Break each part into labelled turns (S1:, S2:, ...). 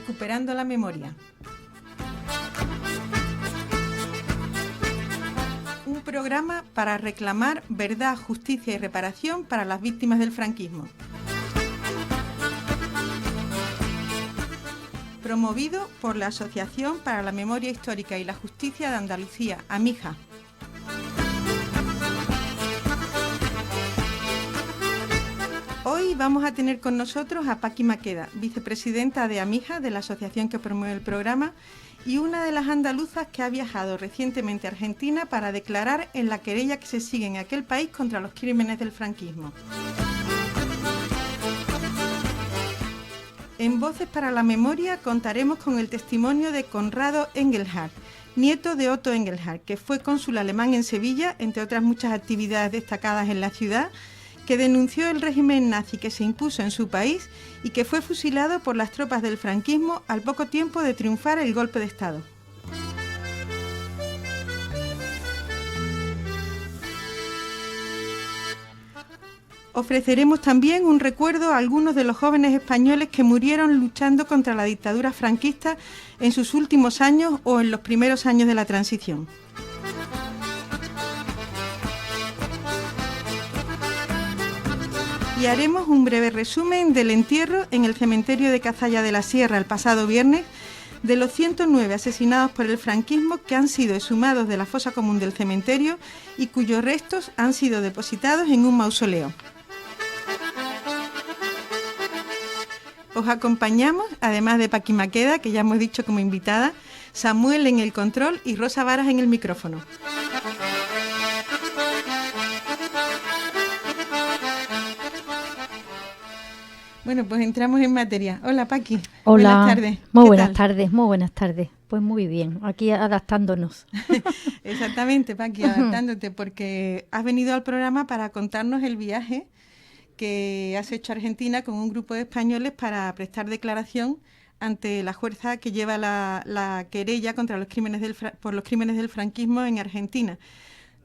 S1: Recuperando la memoria. Un programa para reclamar verdad, justicia y reparación para las víctimas del franquismo. Promovido por la Asociación para la Memoria Histórica y la Justicia de Andalucía, AMIJA. Hoy vamos a tener con nosotros a Paqui Maqueda, vicepresidenta de AMIJA, de la asociación que promueve el programa, y una de las andaluzas que ha viajado recientemente a Argentina para declarar en la querella que se sigue en aquel país contra los crímenes del franquismo. En Voces para la Memoria contaremos con el testimonio de Conrado Engelhardt, nieto de Otto Engelhardt, que fue cónsul alemán en Sevilla, entre otras muchas actividades destacadas en la ciudad, que denunció el régimen nazi que se impuso en su país y que fue fusilado por las tropas del franquismo al poco tiempo de triunfar el golpe de Estado. Ofreceremos también un recuerdo a algunos de los jóvenes españoles que murieron luchando contra la dictadura franquista en sus últimos años o en los primeros años de la transición. Y haremos un breve resumen del entierro en el cementerio de Cazalla de la Sierra el pasado viernes de los 109 asesinados por el franquismo que han sido exhumados de la fosa común del cementerio y cuyos restos han sido depositados en un mausoleo. Os acompañamos, además de Paqui Maqueda, que ya hemos dicho como invitada, Samuel en el control y Rosa Varas en el micrófono. Bueno, pues entramos en materia. Hola, Paqui.
S2: Hola.
S1: Buenas tardes.
S2: Muy buenas tardes. Pues muy bien, aquí adaptándonos.
S1: Exactamente, Paqui, adaptándote, porque has venido al programa para contarnos el viaje que has hecho a Argentina con un grupo de españoles para prestar declaración ante la fuerza que lleva la querella contra los crímenes por los crímenes del franquismo en Argentina.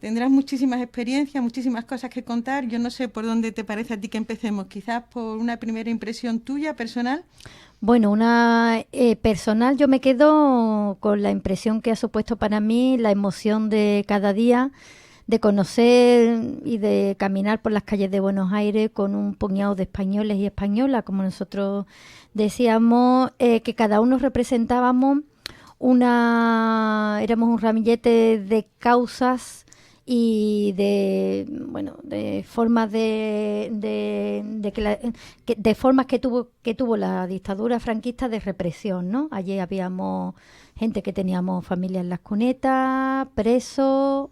S1: Tendrás muchísimas experiencias, muchísimas cosas que contar. Yo no sé por dónde te parece a ti que empecemos. Quizás por una primera impresión tuya, personal.
S2: Bueno, una personal, yo me quedo con la impresión que ha supuesto para mí la emoción de cada día, de conocer y de caminar por las calles de Buenos Aires con un puñado de españoles y españolas, como nosotros decíamos, que cada uno representábamos éramos un ramillete de causas y de formas de formas que tuvo la dictadura franquista de represión, ¿no? Allí habíamos gente que teníamos familia en las cunetas, presos,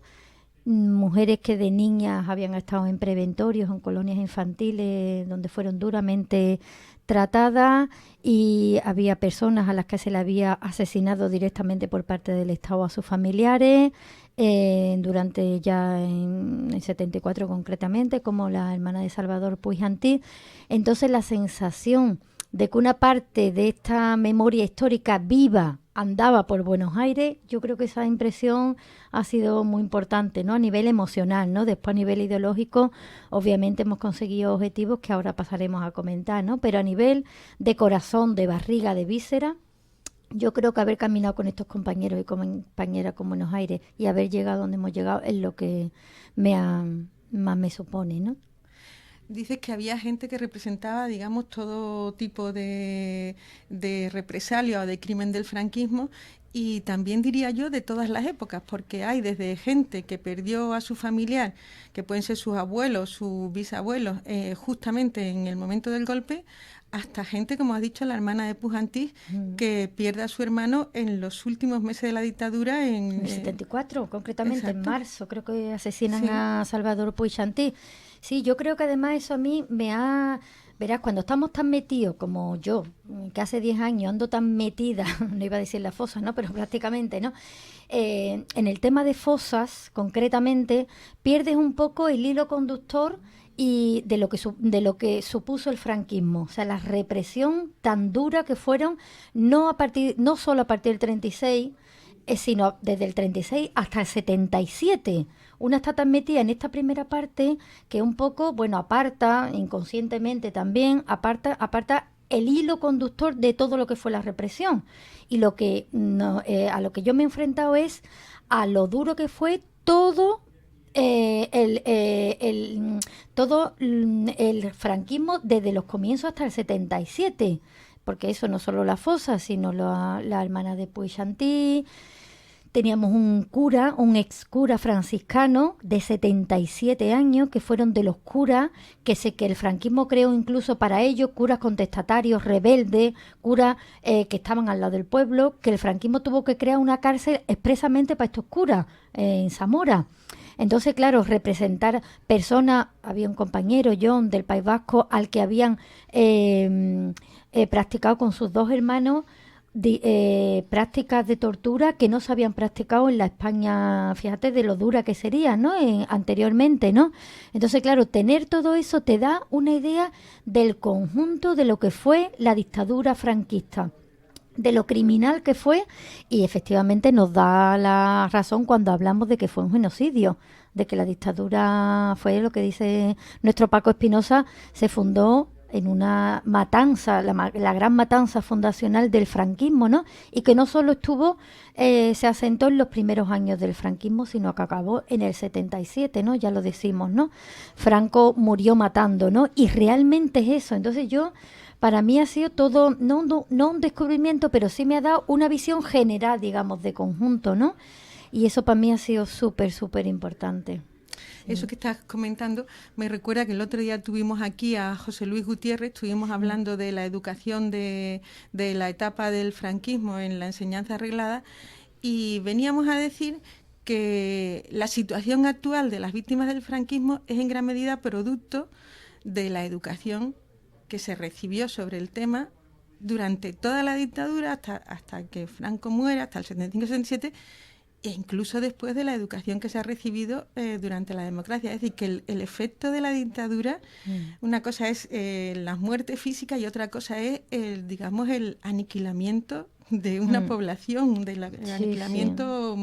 S2: mujeres que de niñas habían estado en preventorios, en colonias infantiles donde fueron duramente tratadas, y había personas a las que se le había asesinado directamente por parte del Estado a sus familiares, durante ya en el 74 concretamente, como la hermana de Salvador Puig Antich. Entonces la sensación de que una parte de esta memoria histórica viva andaba por Buenos Aires, yo creo que esa impresión ha sido muy importante, ¿no? A nivel emocional, ¿no? Después a nivel ideológico, obviamente hemos conseguido objetivos que ahora pasaremos a comentar, ¿no? Pero a nivel de corazón, de barriga, de víscera, yo creo que haber caminado con estos compañeros y compañeras con Buenos Aires y haber llegado donde hemos llegado es lo que más me supone, ¿no?
S1: Dices que había gente que representaba, digamos, todo tipo de represalia o de crimen del franquismo, y también diría yo de todas las épocas, porque hay desde gente que perdió a su familiar, que pueden ser sus abuelos, sus bisabuelos, justamente en el momento del golpe, hasta gente, como has dicho, la hermana de Puig Antich, que pierde a su hermano en los últimos meses de la dictadura. En
S2: el 74, concretamente. Exacto. En marzo, creo que asesinan a Salvador Puig Antich. Sí, yo creo que además eso a mí verás, cuando estamos tan metidos como yo, que hace 10 años ando tan metida, no iba a decir la fosa, ¿no? Pero prácticamente, ¿no? En el tema de fosas, concretamente, pierdes un poco el hilo conductor y de lo que supuso el franquismo, o sea, la represión tan dura que fueron, no solo a partir del 36, sino desde el 36 hasta el 77. Una está tan metida en esta primera parte que un poco, aparta, inconscientemente también, aparta el hilo conductor de todo lo que fue la represión. Y lo que a lo que yo me he enfrentado es a lo duro que fue todo el franquismo desde los comienzos hasta el 77, porque eso no solo la fosa, sino la hermana de Puig-Chanty. Teníamos un ex cura franciscano de 77 años, que fueron de los curas que el franquismo creó incluso para ellos, curas contestatarios, rebeldes, curas que estaban al lado del pueblo, que el franquismo tuvo que crear una cárcel expresamente para estos curas en Zamora. Entonces, claro, representar personas, había un compañero, John, del País Vasco, al que habían practicado con sus dos hermanos prácticas de tortura que no se habían practicado en la España, fíjate de lo dura que sería, ¿no? Anteriormente, ¿no? Entonces, claro, tener todo eso te da una idea del conjunto de lo que fue la dictadura franquista, de lo criminal que fue, y efectivamente nos da la razón cuando hablamos de que fue un genocidio, de que la dictadura fue lo que dice nuestro Paco Espinosa, se fundó en una matanza, la gran matanza fundacional del franquismo, ¿no? Y que no solo se asentó en los primeros años del franquismo, sino que acabó en el 77, ¿no? Ya lo decimos, ¿no? Franco murió matando, ¿no? Y realmente es eso. Entonces para mí ha sido todo, no un descubrimiento, pero sí me ha dado una visión general, digamos, de conjunto, ¿no? Y eso para mí ha sido súper, súper importante.
S1: Eso que estás comentando me recuerda que el otro día tuvimos aquí a José Luis Gutiérrez, estuvimos hablando de la educación de la etapa del franquismo en la enseñanza reglada, y veníamos a decir que la situación actual de las víctimas del franquismo es en gran medida producto de la educación que se recibió sobre el tema durante toda la dictadura hasta que Franco muera, hasta el 75-77, e incluso después de la educación que se ha recibido durante la democracia. Es decir, que el efecto de la dictadura, una cosa es las muertes físicas y otra cosa es, digamos, el aniquilamiento de una población, del aniquilamiento,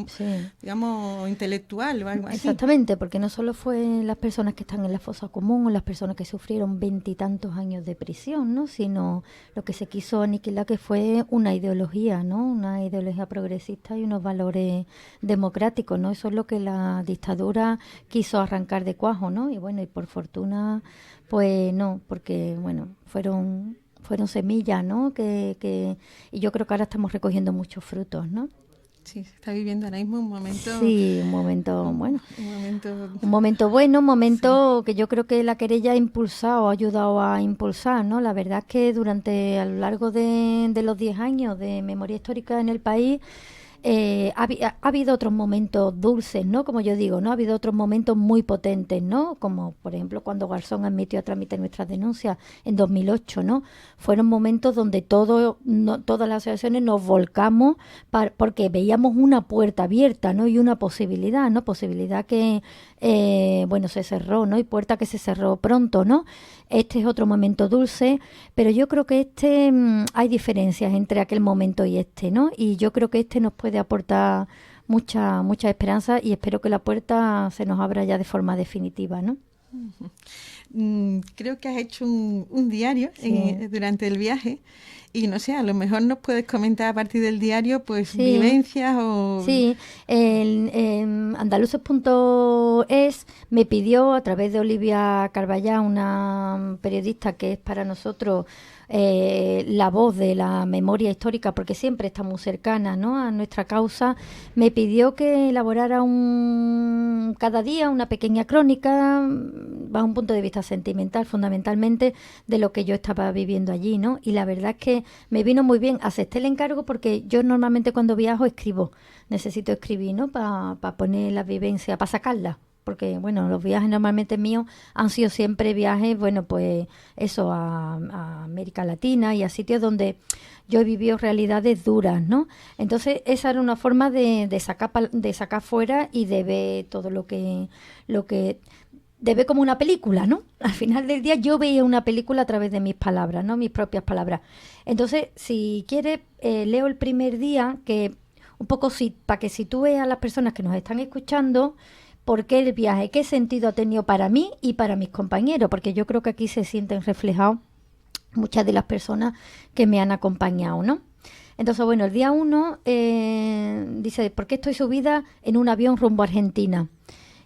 S1: digamos, intelectual o algo así.
S2: Exactamente, porque no solo fue las personas que están en la fosa común o las personas que sufrieron 20 y tantos años de prisión, ¿no? Sino lo que se quiso aniquilar, que fue una ideología, ¿no? Una ideología progresista y unos valores democráticos, ¿no? Eso es lo que la dictadura quiso arrancar de cuajo, ¿no? Y bueno, y por fortuna, pues no, porque, bueno, fueron semillas, ¿no? Y yo creo que ahora estamos recogiendo muchos frutos, ¿no?
S1: Sí, se está viviendo ahora mismo un momento...
S2: Sí, un momento bueno. Un momento bueno, un momento que yo creo que la querella ha impulsado, ha ayudado a impulsar, ¿no? La verdad es que a lo largo de los 10 años de memoria histórica en el país, ha habido otros momentos dulces, ¿no? Como yo digo, ¿no? Ha habido otros momentos muy potentes, ¿no? Como, por ejemplo, cuando Garzón admitió a trámite nuestras denuncias en 2008, ¿no? Fueron momentos donde todas las asociaciones nos volcamos porque veíamos una puerta abierta, ¿no? Y una posibilidad, ¿no? Posibilidad que, se cerró, ¿no? Y puerta que se cerró pronto, ¿no? Este es otro momento dulce, pero yo creo que hay diferencias entre aquel momento y este, ¿no? Y yo creo que este nos puede aportar mucha esperanza, y espero que la puerta se nos abra ya de forma definitiva, ¿no?
S1: Creo que has hecho un diario durante el viaje, y no sé, a lo mejor nos puedes comentar a partir del diario, pues, vivencias o...
S2: Sí, en andaluces.es me pidió, a través de Olivia Carballá, una periodista que es para nosotros la voz de la memoria histórica, porque siempre está muy cercana, ¿no?, a nuestra causa, me pidió que elaborara cada día una pequeña crónica bajo un punto de vista sentimental, fundamentalmente, de lo que yo estaba viviendo allí, ¿no? Y la verdad es que me vino muy bien. Acepté el encargo porque yo normalmente cuando viajo escribo, necesito escribir, ¿no?, para poner la vivencia, para sacarla. Porque, bueno, los viajes normalmente míos han sido siempre viajes, bueno, pues eso, a América Latina y a sitios donde yo he vivido realidades duras, ¿no? Entonces, esa era una forma de sacar fuera y de ver todo lo que de ver como una película, ¿no? Al final del día yo veía una película a través de mis palabras, ¿no? Mis propias palabras. Entonces, si quieres, leo el primer día, que un poco para que sitúe a las personas que nos están escuchando por qué el viaje, qué sentido ha tenido para mí y para mis compañeros, porque yo creo que aquí se sienten reflejados muchas de las personas que me han acompañado, ¿no? Entonces, bueno, el día 1 dice, ¿por qué estoy subida en un avión rumbo a Argentina?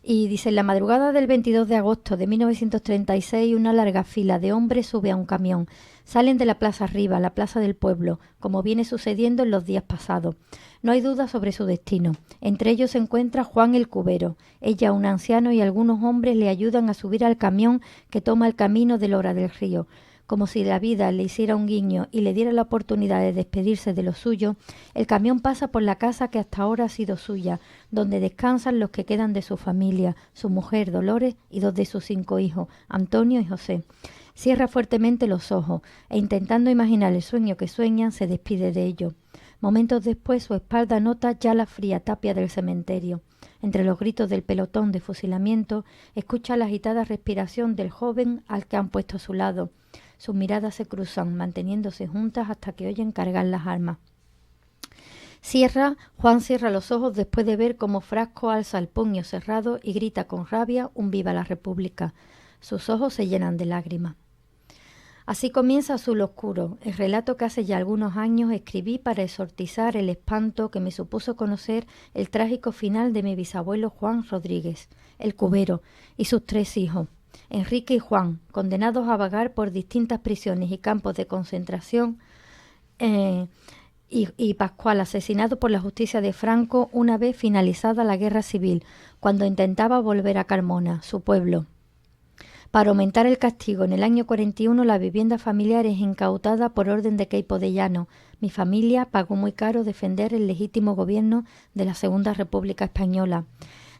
S2: Y dice, en la madrugada del 22 de agosto de 1936, una larga fila de hombres sube a un camión. Salen de la plaza arriba, la plaza del pueblo, como viene sucediendo en los días pasados. No hay duda sobre su destino. Entre ellos se encuentra Juan el Cubero. Ella, un anciano, y algunos hombres le ayudan a subir al camión que toma el camino de Lora del Río. Como si la vida le hiciera un guiño y le diera la oportunidad de despedirse de lo suyo, el camión pasa por la casa que hasta ahora ha sido suya, donde descansan los que quedan de su familia, su mujer Dolores y 2 de sus 5 hijos, Antonio y José. Cierra fuertemente los ojos e, intentando imaginar el sueño que sueñan, se despide de ellos. Momentos después su espalda nota ya la fría tapia del cementerio. Entre los gritos del pelotón de fusilamiento, escucha la agitada respiración del joven al que han puesto a su lado. Sus miradas se cruzan, manteniéndose juntas hasta que oyen cargar las armas. Juan cierra los ojos después de ver cómo Frasco alza el puño cerrado y grita con rabia un viva la República. Sus ojos se llenan de lágrimas. Así comienza Azul Oscuro, el relato que hace ya algunos años escribí para exorcizar el espanto que me supuso conocer el trágico final de mi bisabuelo Juan Rodríguez, el Cubero, y sus 3 hijos. Enrique y Juan, condenados a vagar por distintas prisiones y campos de concentración, y Pascual, asesinado por la justicia de Franco una vez finalizada la guerra civil, cuando intentaba volver a Carmona, su pueblo. Para aumentar el castigo, en el año 41 la vivienda familiar es incautada por orden de Queipo de Llano. Mi familia pagó muy caro defender el legítimo gobierno de la Segunda República Española.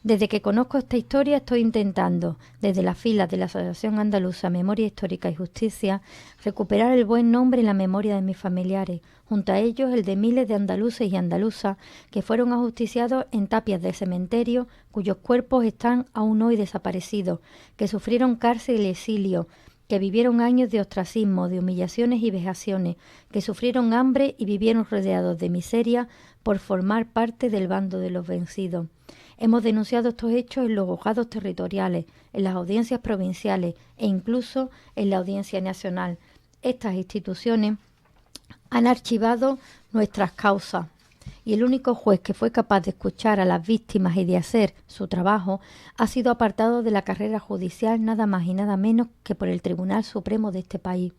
S2: Desde que conozco esta historia estoy intentando, desde las filas de la Asociación Andaluza Memoria Histórica y Justicia, recuperar el buen nombre en la memoria de mis familiares, junto a ellos el de miles de andaluces y andaluzas que fueron ajusticiados en tapias de cementerio, cuyos cuerpos están aún hoy desaparecidos, que sufrieron cárcel y exilio, que vivieron años de ostracismo, de humillaciones y vejaciones, que sufrieron hambre y vivieron rodeados de miseria por formar parte del bando de los vencidos. Hemos denunciado estos hechos en los juzgados territoriales, en las audiencias provinciales e incluso en la Audiencia Nacional. Estas instituciones han archivado nuestras causas y el único juez que fue capaz de escuchar a las víctimas y de hacer su trabajo ha sido apartado de la carrera judicial nada más y nada menos que por el Tribunal Supremo de este país.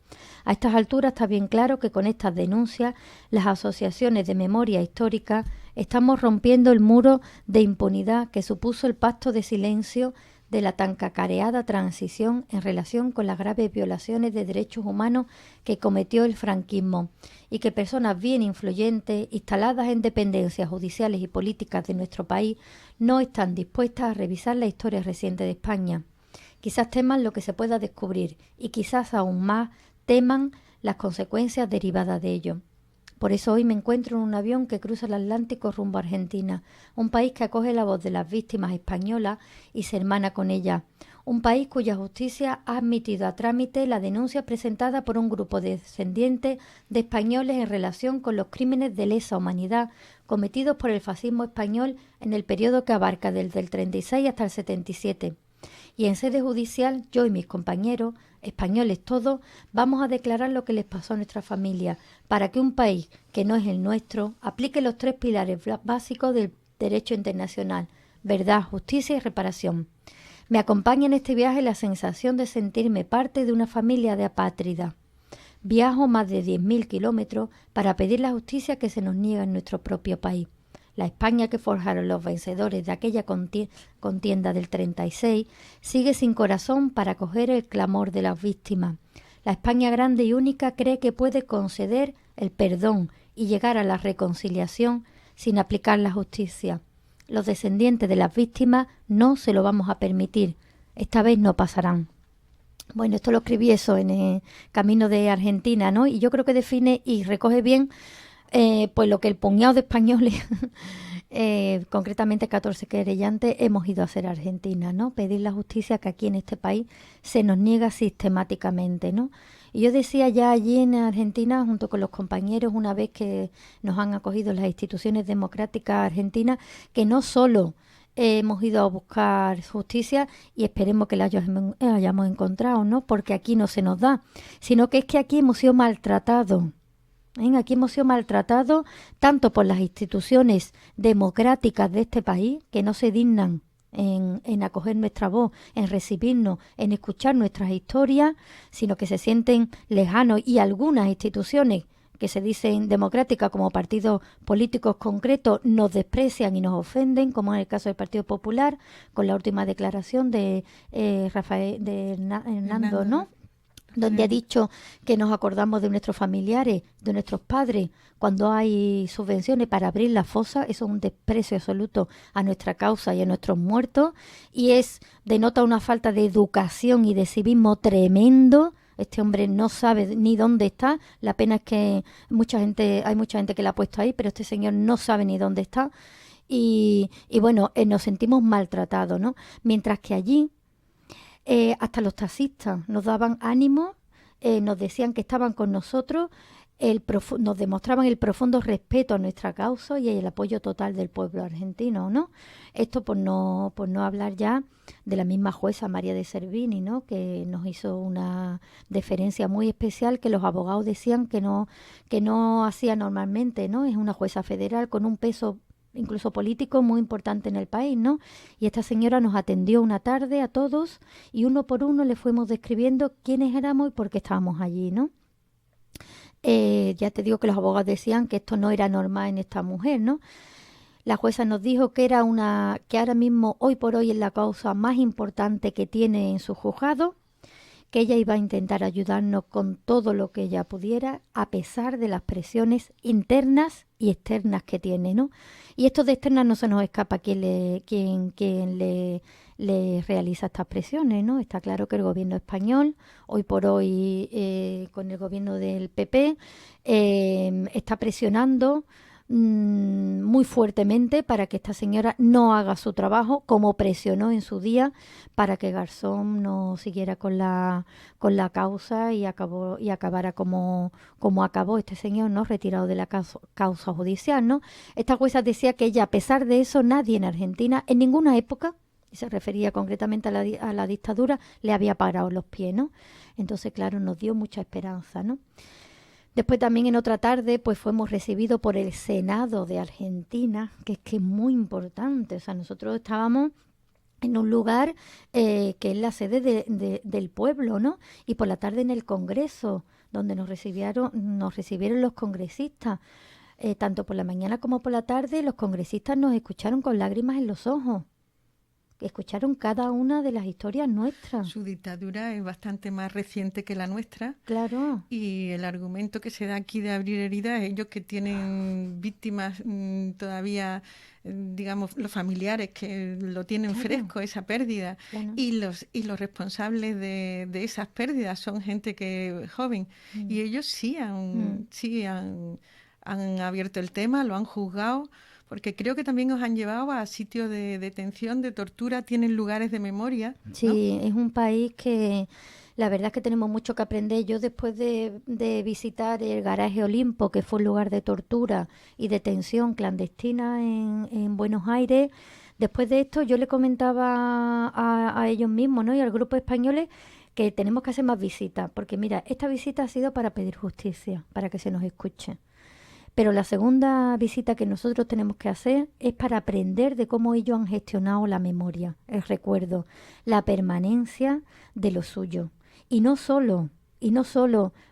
S2: A estas alturas está bien claro que con estas denuncias las asociaciones de memoria histórica estamos rompiendo el muro de impunidad que supuso el pacto de silencio de la tan cacareada transición en relación con las graves violaciones de derechos humanos que cometió el franquismo y que personas bien influyentes, instaladas en dependencias judiciales y políticas de nuestro país, no están dispuestas a revisar la historia reciente de España. Quizás teman lo que se pueda descubrir y quizás aún más teman las consecuencias derivadas de ello. Por eso hoy me encuentro en un avión que cruza el Atlántico rumbo a Argentina, un país que acoge la voz de las víctimas españolas y se hermana con ellas, un país cuya justicia ha admitido a trámite la denuncia presentada por un grupo de descendientes de españoles en relación con los crímenes de lesa humanidad cometidos por el fascismo español en el periodo que abarca desde el 36 hasta el 77. Y en sede judicial, yo y mis compañeros, españoles todos, vamos a declarar lo que les pasó a nuestra familia, para que un país que no es el nuestro aplique los 3 pilares básicos del derecho internacional: verdad, justicia y reparación. Me acompaña en este viaje la sensación de sentirme parte de una familia de apátridas. Viajo más de 10.000 kilómetros para pedir la justicia que se nos niega en nuestro propio país. La España que forjaron los vencedores de aquella contienda del 36 sigue sin corazón para acoger el clamor de las víctimas. La España grande y única cree que puede conceder el perdón y llegar a la reconciliación sin aplicar la justicia. Los descendientes de las víctimas no se lo vamos a permitir. Esta vez no pasarán. Bueno, esto lo escribí eso en el camino de Argentina, ¿no? Y yo creo que define y recoge bien pues lo que el puñado de españoles, concretamente 14 querellantes, hemos ido a hacer a Argentina, ¿no? Pedir la justicia que aquí en este país se nos niega sistemáticamente, ¿no? Y yo decía ya allí en Argentina, junto con los compañeros, una vez que nos han acogido las instituciones democráticas argentinas, que no solo hemos ido a buscar justicia y esperemos que la hayamos encontrado, ¿no? Porque aquí no se nos da, sino que es que aquí hemos sido maltratados. Aquí hemos sido maltratados tanto por las instituciones democráticas de este país, que no se dignan en acoger nuestra voz, en recibirnos, en escuchar nuestras historias, sino que se sienten lejanos, y algunas instituciones que se dicen democráticas como partidos políticos concretos nos desprecian y nos ofenden, como en el caso del Partido Popular, con la última declaración de Hernando, ¿no? Donde ha dicho que nos acordamos de nuestros familiares, de nuestros padres, cuando hay subvenciones para abrir la fosa. Eso es un desprecio absoluto a nuestra causa y a nuestros muertos, y denota una falta de educación y de civismo tremendo. Este hombre no sabe ni dónde está. La pena es que hay mucha gente que la ha puesto ahí, pero este señor no sabe ni dónde está. Y bueno, nos sentimos maltratados, ¿no? Mientras que allí hasta los taxistas nos daban ánimo, nos decían que estaban con nosotros, nos demostraban el profundo respeto a nuestra causa y el apoyo total del pueblo argentino, ¿no? Esto por no hablar ya de la misma jueza María de Cervini, ¿no? Que nos hizo una deferencia muy especial que los abogados decían que no hacía normalmente, ¿no? Es una jueza federal con un peso incluso político muy importante en el país, ¿no? Y esta señora nos atendió una tarde a todos y uno por uno le fuimos describiendo quiénes éramos y por qué estábamos allí, ¿no? Ya te digo que los abogados decían que esto no era normal en esta mujer, ¿no? La jueza nos dijo que que ahora mismo, hoy por hoy, es la causa más importante que tiene en su juzgado, que ella iba a intentar ayudarnos con todo lo que ella pudiera, a pesar de las presiones internas y externas que tiene, ¿no? Y esto de externas no se nos escapa quién le realiza estas presiones, ¿no? Está claro que el gobierno español, hoy por hoy con el gobierno del PP, está presionando muy fuertemente para que esta señora no haga su trabajo, como presionó en su día para que Garzón no siguiera con la causa y acabara como acabó este señor, ¿no? Retirado de la causa judicial, ¿no? Esta jueza decía que ella, a pesar de eso, nadie en Argentina, en ninguna época, y se refería concretamente a la dictadura, le había parado los pies, ¿no? Entonces, claro, nos dio mucha esperanza, ¿no? Después también en otra tarde pues fuimos recibidos por el Senado de Argentina, que es muy importante. O sea, nosotros estábamos en un lugar que es la sede del pueblo, ¿no? Y por la tarde en el Congreso, donde nos recibieron los congresistas. Tanto por la mañana como por la tarde los congresistas nos escucharon con lágrimas en los ojos. Escucharon cada una de las historias nuestras.
S1: Su dictadura es bastante más reciente que la nuestra.
S2: Claro.
S1: Y el argumento que se da aquí de abrir heridas, ellos que tienen víctimas todavía, digamos, los familiares que lo tienen fresco, esa pérdida, y los responsables de esas pérdidas son gente que joven. Y ellos sí han abierto el tema, lo han juzgado, porque creo que también os han llevado a sitios de detención, de tortura, tienen lugares de memoria, ¿no?
S2: Sí, es un país que la verdad es que tenemos mucho que aprender. Yo después de visitar el Garaje Olimpo, que fue un lugar de tortura y detención clandestina en Buenos Aires, después de esto yo le comentaba a ellos mismos, ¿no? Y al grupo españoles que tenemos que hacer más visitas, porque mira, esta visita ha sido para pedir justicia, para que se nos escuche. Pero la segunda visita que nosotros tenemos que hacer es para aprender de cómo ellos han gestionado la memoria, el recuerdo, la permanencia de lo suyo. Y no solo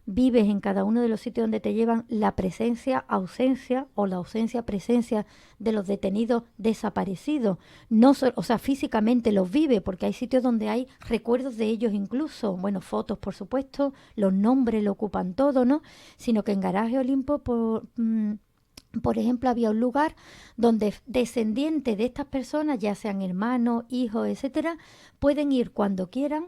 S2: vives en cada uno de los sitios donde te llevan la presencia-ausencia o la ausencia-presencia de los detenidos desaparecidos. O sea, físicamente los vives, porque hay sitios donde hay recuerdos de ellos incluso. Bueno, fotos, por supuesto, los nombres lo ocupan todo, ¿no? Sino que en Garaje Olimpo, por ejemplo, había un lugar donde descendientes de estas personas, ya sean hermanos, hijos, etcétera, pueden ir cuando quieran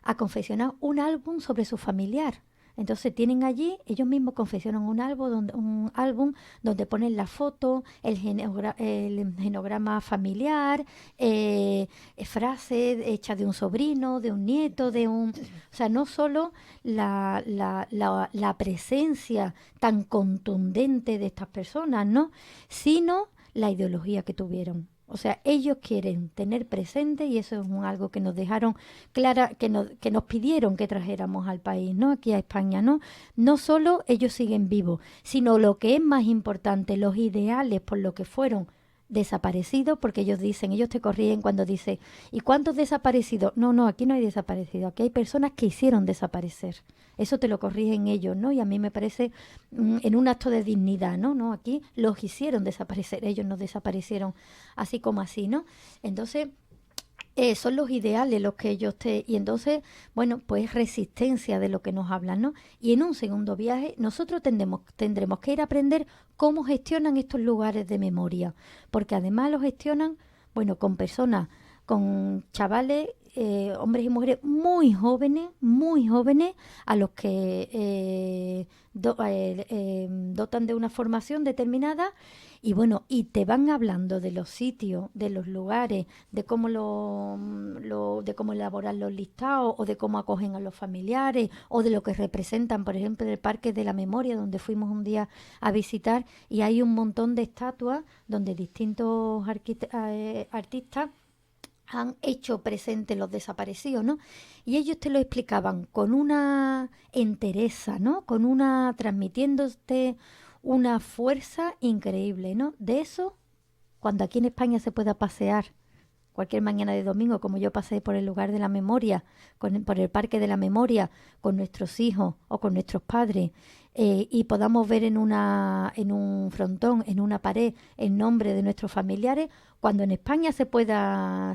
S2: a confeccionar un álbum sobre su familiar. Entonces tienen allí, ellos mismos confeccionan un álbum donde ponen la foto, el genograma familiar, frases hechas de un sobrino, de un nieto, o sea, no solo la presencia tan contundente de estas personas, ¿no? Sino la ideología que tuvieron. O sea, ellos quieren tener presente, y eso es algo que nos dejaron clara, que nos pidieron que trajéramos al país, ¿no? Aquí a España, ¿no? No solo ellos siguen vivos, sino lo que es más importante, los ideales por lo que fueron desaparecidos, porque ellos te corrigen cuando dicen, ¿y cuántos desaparecidos? No, aquí no hay desaparecidos, aquí hay personas que hicieron desaparecer. Eso te lo corrigen ellos, ¿no? Y a mí me parece en un acto de dignidad, ¿no? No, aquí los hicieron desaparecer, ellos no desaparecieron así como así, ¿no? Entonces, son los ideales los que ellos y entonces, bueno, pues resistencia de lo que nos hablan, ¿no? Y en un segundo viaje nosotros tendremos que ir a aprender cómo gestionan estos lugares de memoria, porque además los gestionan, bueno, con personas, con chavales, hombres y mujeres muy jóvenes, a los que dotan de una formación determinada. Y bueno, y te van hablando de los sitios, de los lugares, de cómo de cómo elaborar los listados, o de cómo acogen a los familiares, o de lo que representan, por ejemplo, el Parque de la Memoria, donde fuimos un día a visitar, y hay un montón de estatuas donde distintos artistas han hecho presente los desaparecidos, ¿no? Y ellos te lo explicaban con una entereza, ¿no? Transmitiéndote una fuerza increíble, ¿no? De eso, cuando aquí en España se pueda pasear cualquier mañana de domingo, como yo pasé por el lugar de la memoria, por el Parque de la Memoria, con nuestros hijos o con nuestros padres, y podamos ver en un frontón, en una pared, el nombre de nuestros familiares, cuando en España se pueda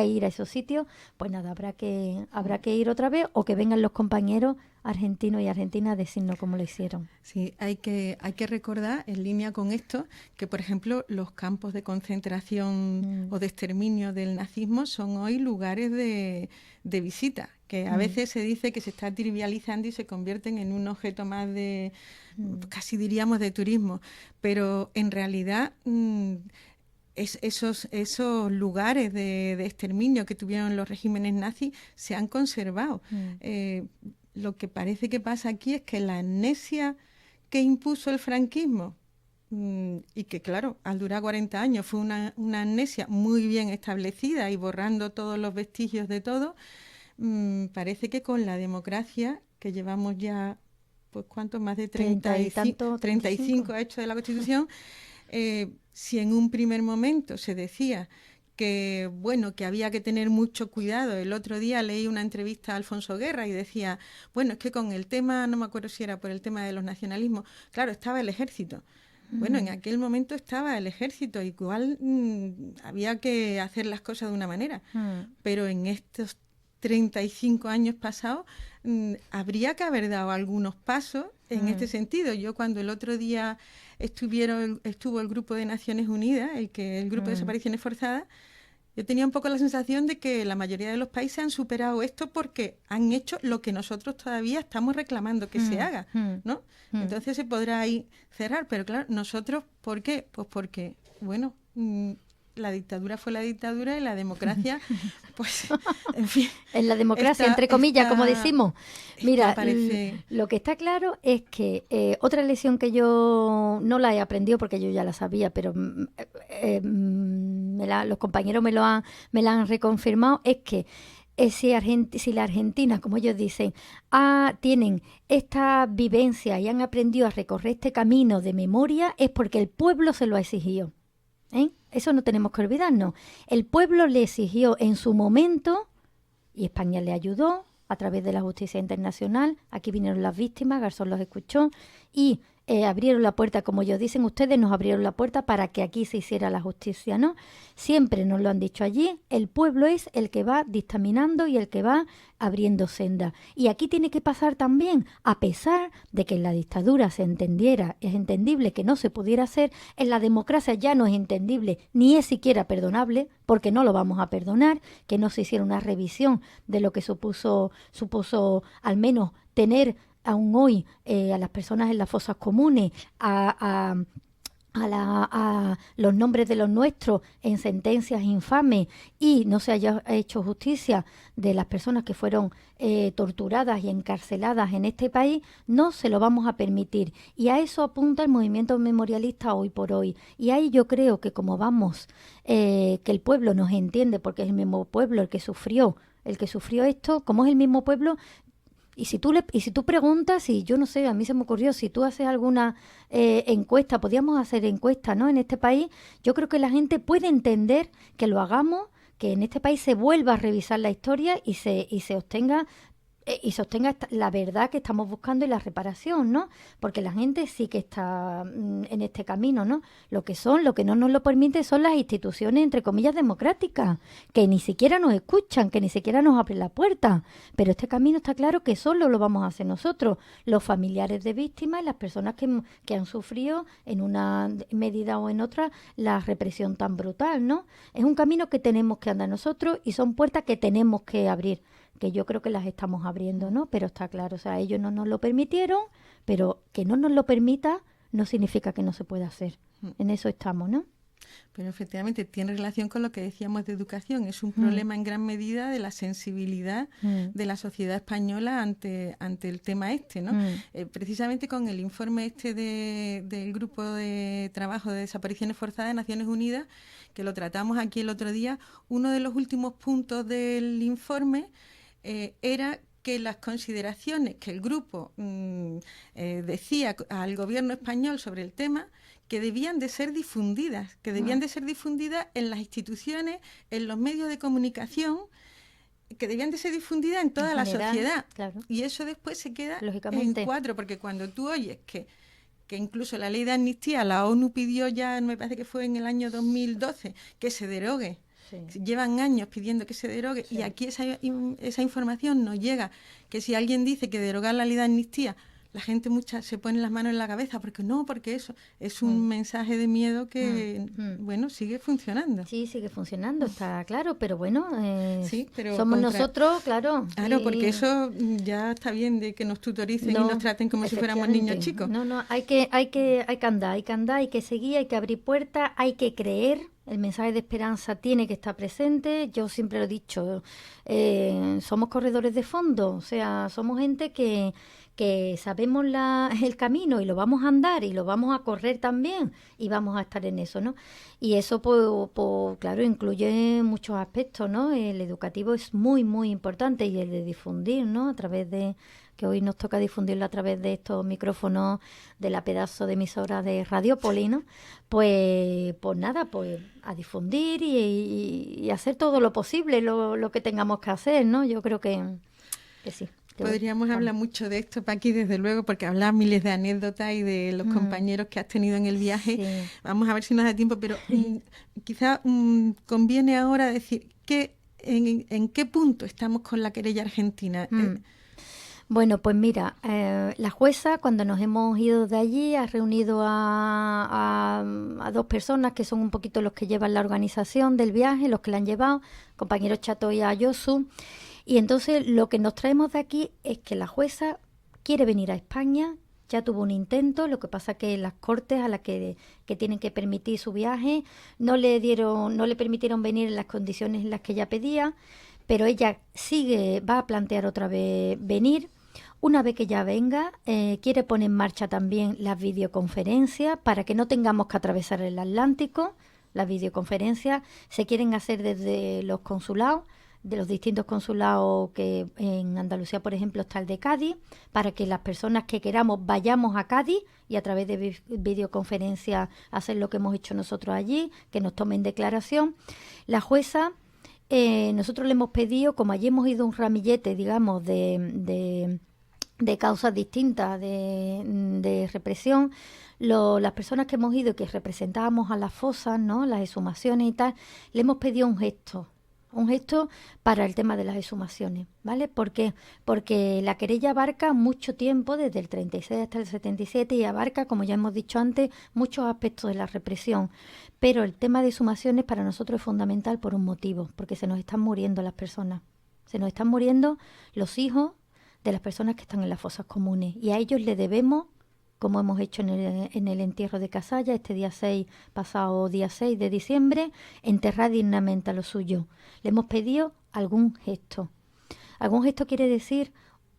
S2: ir a esos sitios, pues nada, habrá que ir otra vez, o que vengan los compañeros argentinos y argentinas a decirnos cómo lo hicieron.
S1: Sí, hay que recordar, en línea con esto, que por ejemplo los campos de concentración o de exterminio del nazismo son hoy lugares de visita, que a veces se dice que se está trivializando y se convierten en un objeto más de, casi diríamos, de turismo, pero en realidad esos lugares de exterminio que tuvieron los regímenes nazis se han conservado. Lo que parece que pasa aquí es que la amnesia que impuso el franquismo, y que claro, al durar 40 años fue una amnesia muy bien establecida y borrando todos los vestigios de todo, parece que con la democracia que llevamos ya, pues ¿cuántos? Más de 35 hechos de la Constitución, si en un primer momento se decía que bueno, que había que tener mucho cuidado. El otro día leí una entrevista a Alfonso Guerra y decía, bueno, es que con el tema, no me acuerdo si era por el tema de los nacionalismos, claro, estaba el ejército. Bueno, en aquel momento estaba el ejército, igual había que hacer las cosas de una manera, pero en estos 35 años pasados habría que haber dado algunos pasos en este sentido. Yo cuando el otro día estuvo el grupo de Naciones Unidas, el grupo de desapariciones forzadas, yo tenía un poco la sensación de que la mayoría de los países han superado esto porque han hecho lo que nosotros todavía estamos reclamando que se haga, ¿no? Entonces se podrá ahí cerrar, pero claro, nosotros, ¿por qué? Pues porque, bueno, la dictadura fue la dictadura y la democracia, pues, en fin.
S2: En la democracia, entre comillas, como decimos. Mira,
S1: parece...
S2: lo que está claro es que otra lección que yo no la he aprendido porque yo ya la sabía, pero los compañeros me la han reconfirmado, es que si la Argentina, como ellos dicen, tienen esta vivencia y han aprendido a recorrer este camino de memoria, es porque el pueblo se lo ha exigido. Eso no tenemos que olvidarnos. El pueblo le exigió en su momento, y España le ayudó a través de la justicia internacional. Aquí vinieron las víctimas, Garzón los escuchó y abrieron la puerta, como ellos dicen, ustedes nos abrieron la puerta para que aquí se hiciera la justicia, ¿no? Siempre nos lo han dicho allí, el pueblo es el que va dictaminando y el que va abriendo senda. Y aquí tiene que pasar también, a pesar de que en la dictadura se entendiera, es entendible que no se pudiera hacer, en la democracia ya no es entendible, ni es siquiera perdonable, porque no lo vamos a perdonar, que no se hiciera una revisión de lo que supuso al menos tener aún hoy a las personas en las fosas comunes, a a los nombres de los nuestros en sentencias infames y no se haya hecho justicia de las personas que fueron torturadas y encarceladas en este país, no se lo vamos a permitir. Y a eso apunta el movimiento memorialista hoy por hoy. Y ahí yo creo que como vamos, que el pueblo nos entiende, porque es el mismo pueblo el que sufrió esto, como es el mismo pueblo. Y si tú preguntas, y yo no sé, a mí se me ocurrió, si tú haces alguna encuesta, podríamos hacer encuesta, ¿no? En este país, yo creo que la gente puede entender que lo hagamos, que en este país se vuelva a revisar la historia y se obtenga la verdad que estamos buscando y la reparación, ¿no? Porque la gente sí que está en este camino, ¿no? Lo que no nos lo permite son las instituciones, entre comillas, democráticas, que ni siquiera nos escuchan, que ni siquiera nos abren la puerta. Pero este camino está claro que solo lo vamos a hacer nosotros, los familiares de víctimas y las personas que han sufrido en una medida o en otra la represión tan brutal, ¿no? Es un camino que tenemos que andar nosotros y son puertas que tenemos que abrir, que yo creo que las estamos abriendo, ¿no? Pero está claro, o sea, ellos no nos lo permitieron, pero que no nos lo permita no significa que no se pueda hacer. En eso estamos, ¿no?
S1: Pero efectivamente tiene relación con lo que decíamos de educación. Es un problema en gran medida de la sensibilidad de la sociedad española ante el tema este, ¿no? Precisamente con el informe este del Grupo de Trabajo de Desapariciones Forzadas de Naciones Unidas, que lo tratamos aquí el otro día, uno de los últimos puntos del informe era que las consideraciones que el grupo decía al gobierno español sobre el tema, que debían de ser difundidas, en las instituciones, en los medios de comunicación, que debían de ser difundidas en toda la sociedad.
S2: Claro.
S1: Y eso después se queda en cuatro, porque cuando tú oyes que incluso la ley de amnistía, la ONU pidió ya, me parece que fue en el año 2012, que se derogue. Sí. Llevan años pidiendo que se derogue, sí. Y aquí esa información nos llega, que si alguien dice que derogar la ley de amnistía, la gente se pone las manos en la cabeza, porque eso es un mensaje de miedo que, bueno, sigue funcionando.
S2: Sí, sigue funcionando, está claro, pero bueno,
S1: sí, pero
S2: somos nosotros, claro.
S1: Claro, porque eso ya está bien de que nos tutoricen y nos traten como si fuéramos niños chicos.
S2: No, hay que andar, hay que seguir, hay que abrir puertas, hay que creer. El mensaje de esperanza tiene que estar presente. Yo siempre lo he dicho, somos corredores de fondo, o sea, somos gente que sabemos el camino y lo vamos a andar y lo vamos a correr también y vamos a estar en eso, ¿no? Y eso, pues, claro, incluye muchos aspectos, ¿no? El educativo es muy, muy importante y el de difundir, ¿no? A través de que hoy nos toca difundirlo a través de estos micrófonos de la pedazo de emisora de Radiópolis, ¿no? Pues nada, pues a difundir y hacer todo lo posible, lo que tengamos que hacer, ¿no? Yo creo que sí.
S1: Podríamos hablar mucho de esto, Paqui, desde luego, porque hablas miles de anécdotas y de los compañeros que has tenido en el viaje. Sí. Vamos a ver si nos da tiempo, pero quizá conviene ahora decir en qué punto estamos con la querella argentina.
S2: Bueno, pues mira, la jueza, cuando nos hemos ido de allí, ha reunido a dos personas que son un poquito los que llevan la organización del viaje, los que la han llevado, compañero Chato y a Yosu. Y entonces lo que nos traemos de aquí es que la jueza quiere venir a España, ya tuvo un intento, lo que pasa que las cortes a las que tienen que permitir su viaje no le permitieron venir en las condiciones en las que ella pedía, pero ella va a plantear otra vez venir. Una vez que ya venga, quiere poner en marcha también las videoconferencias para que no tengamos que atravesar el Atlántico. Las videoconferencias se quieren hacer desde los consulados, de los distintos consulados, que en Andalucía, por ejemplo, está el de Cádiz, para que las personas que queramos vayamos a Cádiz y a través de videoconferencia hacer lo que hemos hecho nosotros allí, que nos tomen declaración. La jueza, nosotros le hemos pedido, como allí hemos ido un ramillete, digamos, de causas distintas de represión, las personas que hemos ido y que representábamos a las fosas, ¿no?, las exhumaciones y tal, le hemos pedido un gesto para el tema de las exhumaciones, ¿vale? ¿Por qué? Porque la querella abarca mucho tiempo, desde el 36 hasta el 77, y abarca, como ya hemos dicho antes, muchos aspectos de la represión. Pero el tema de exhumaciones para nosotros es fundamental por un motivo, porque se nos están muriendo las personas. Se nos están muriendo los hijos de las personas que están en las fosas comunes, y a ellos le debemos como hemos hecho en el entierro de Casalla, este día 6, pasado día 6 de diciembre, enterrar dignamente a los suyos. Le hemos pedido algún gesto. Algún gesto quiere decir,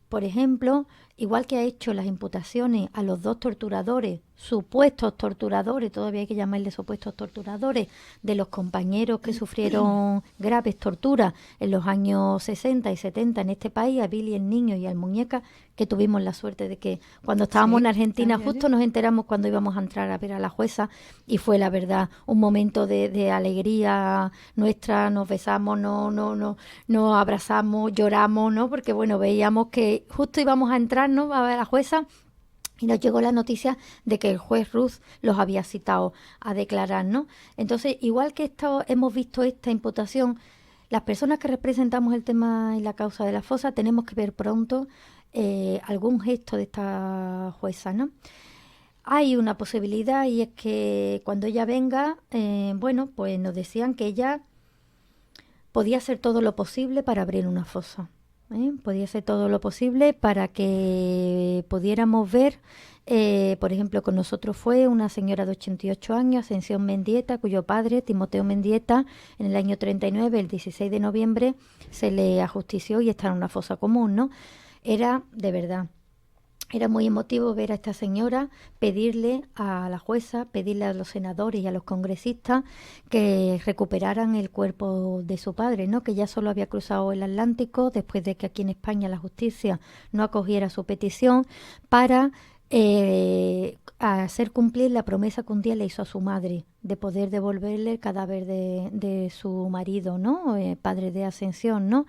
S2: por ejemplo, igual que ha hecho las imputaciones a los 2 torturadores, supuestos torturadores, todavía hay que llamarles supuestos torturadores, de los compañeros que sufrieron graves torturas en los años 60 y 70 en este país, a Billy el Niño y al Muñeca, que tuvimos la suerte de que cuando estábamos en Argentina justo nos enteramos cuando íbamos a entrar a ver a la jueza, y fue la verdad un momento de alegría nuestra, nos besamos, nos abrazamos, lloramos, ¿no? Porque bueno, veíamos que justo íbamos a entrar, ¿no?, a ver a la jueza, y nos llegó la noticia de que el juez Ruz los había citado a declarar, ¿no? Entonces, igual que hemos visto esta imputación, las personas que representamos el tema y la causa de la fosa tenemos que ver pronto algún gesto de esta jueza, ¿no? Hay una posibilidad, y es que cuando ella venga, bueno, pues nos decían que ella podía hacer todo lo posible para abrir una fosa. Podía hacer todo lo posible para que pudiéramos ver, por ejemplo, con nosotros fue una señora de 88 años, Ascensión Mendieta, cuyo padre, Timoteo Mendieta, en el año 39, el 16 de noviembre, se le ajustició y está en una fosa común, ¿no? Era, de verdad, era muy emotivo ver a esta señora pedirle a la jueza, pedirle a los senadores y a los congresistas que recuperaran el cuerpo de su padre, ¿no? Que ya solo había cruzado el Atlántico después de que aquí en España la justicia no acogiera su petición, para hacer cumplir la promesa que un día le hizo a su madre de poder devolverle el cadáver de su marido, ¿no? Padre de Ascensión, ¿no?